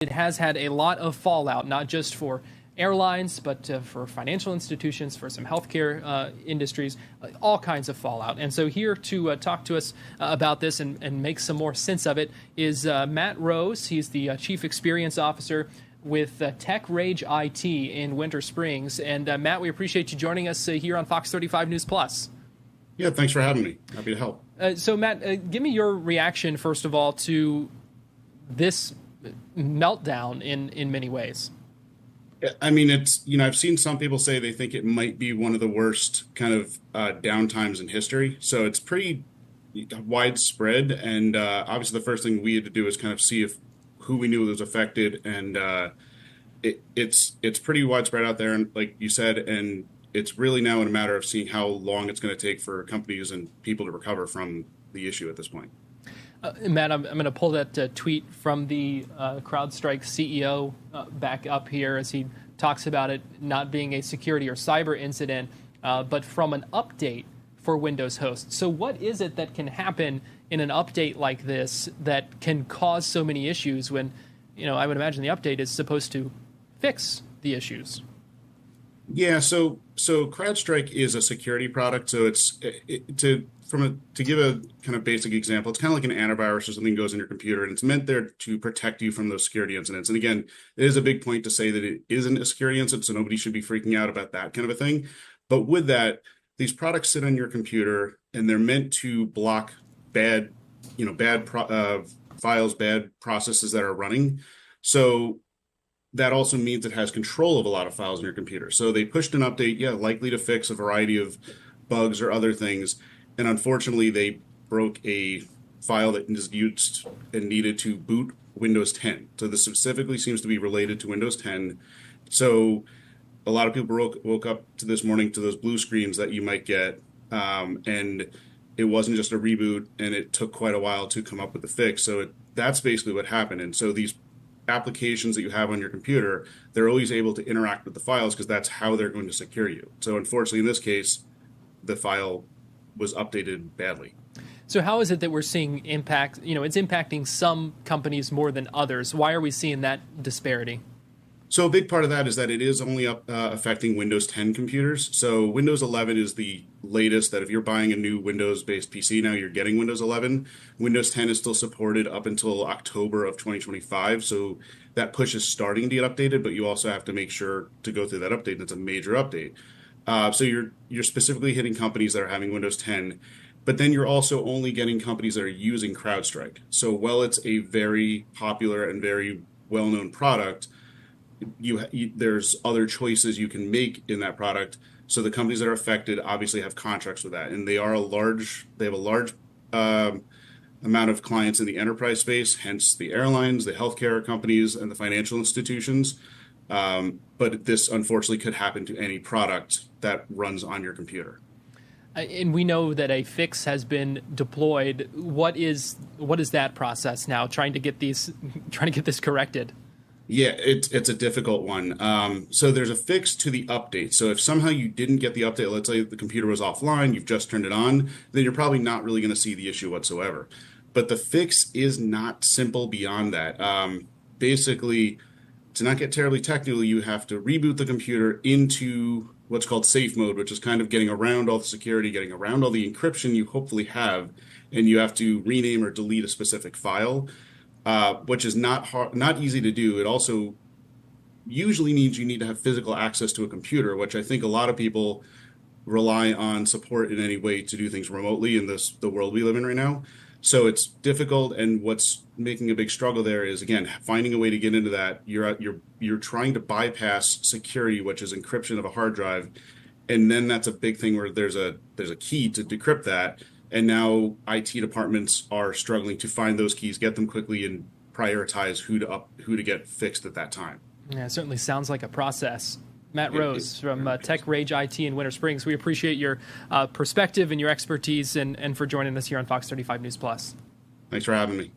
it has had a lot of fallout, not just for airlines, but for financial institutions, for some healthcare industries, all kinds of fallout. And so here to talk to us about this and make some more sense of it is Matt Rose. He's the Chief Experience Officer with Tech Rage IT in Winter Springs. And Matt, we appreciate you joining us here on Fox 35 News Plus. Yeah, thanks for having me. Happy to help. So Matt, give me your reaction, first of all, to this meltdown in many ways. I mean, it's, I've seen some people say they think it might be one of the worst kind of downtimes in history. So it's pretty widespread. And obviously the first thing we had to do is kind of see who we knew was affected. And it's pretty widespread out there. And like you said, and it's really now in a matter of seeing how long it's going to take for companies and people to recover from the issue at this point. Matt, I'm going to pull that tweet from the CrowdStrike CEO back up here as he talks about it not being a security or cyber incident, but from an update for Windows hosts. So what is it that can happen in an update like this that can cause so many issues when, I would imagine the update is supposed to fix the issues? Yeah, so CrowdStrike is a security product, so to give a kind of basic example, it's kind of like an antivirus or something goes in your computer, and it's meant there to protect you from those security incidents. And again, it is a big point to say that it isn't a security incident, so nobody should be freaking out about that kind of a thing. But with that, these products sit on your computer, and they're meant to block bad files, bad processes that are running. So that also means it has control of a lot of files in your computer. So they pushed an update, likely to fix a variety of bugs or other things. And unfortunately, they broke a file that is used and needed to boot Windows 10. So this specifically seems to be related to Windows 10. So a lot of people woke up to this morning to those blue screens that you might get. And it wasn't just a reboot, and it took quite a while to come up with the fix. So that's basically what happened. And so these applications that you have on your computer, they're always able to interact with the files because that's how they're going to secure you. So unfortunately, in this case, the file was updated badly. So how is it that we're seeing impact? It's impacting some companies more than others. Why are we seeing that disparity? So a big part of that is that it is only affecting Windows 10 computers. So Windows 11 is the latest that if you're buying a new Windows-based PC now, you're getting Windows 11. Windows 10 is still supported up until October of 2025. So that push is starting to get updated, but you also have to make sure to go through that update. And it's a major update. So you're specifically hitting companies that are having Windows 10, but then you're also only getting companies that are using CrowdStrike. So while it's a very popular and very well-known product, there's other choices you can make in that product. So the companies that are affected obviously have contracts with that, and they have a large amount of clients in the enterprise space, hence the airlines, the healthcare companies, and the financial institutions. But this unfortunately could happen to any product that runs on your computer. And we know that a fix has been deployed. What is that process now? Trying to get this corrected. Yeah, it's a difficult one. So there's a fix to the update. So if somehow you didn't get the update, let's say the computer was offline, you've just turned it on, then you're probably not really going to see the issue whatsoever. But the fix is not simple beyond that. Basically, to not get terribly technical, you have to reboot the computer into what's called safe mode, which is kind of getting around all the security, getting around all the encryption you hopefully have, and you have to rename or delete a specific file, which is not easy to do. It also usually means you need to have physical access to a computer, which I think a lot of people rely on support in any way to do things remotely in the world we live in right now. So it's difficult, and what's making a big struggle there is, again, finding a way to get into that. You're trying to bypass security, which is encryption of a hard drive, and then that's a big thing where there's a key to decrypt that, and now IT departments are struggling to find those keys, get them quickly, and prioritize who to get fixed at that time. Yeah, it certainly sounds like a process. Matt Rose from Tech Rage IT in Winter Springs. We appreciate your perspective and your expertise and for joining us here on Fox 35 News Plus. Thanks for having me.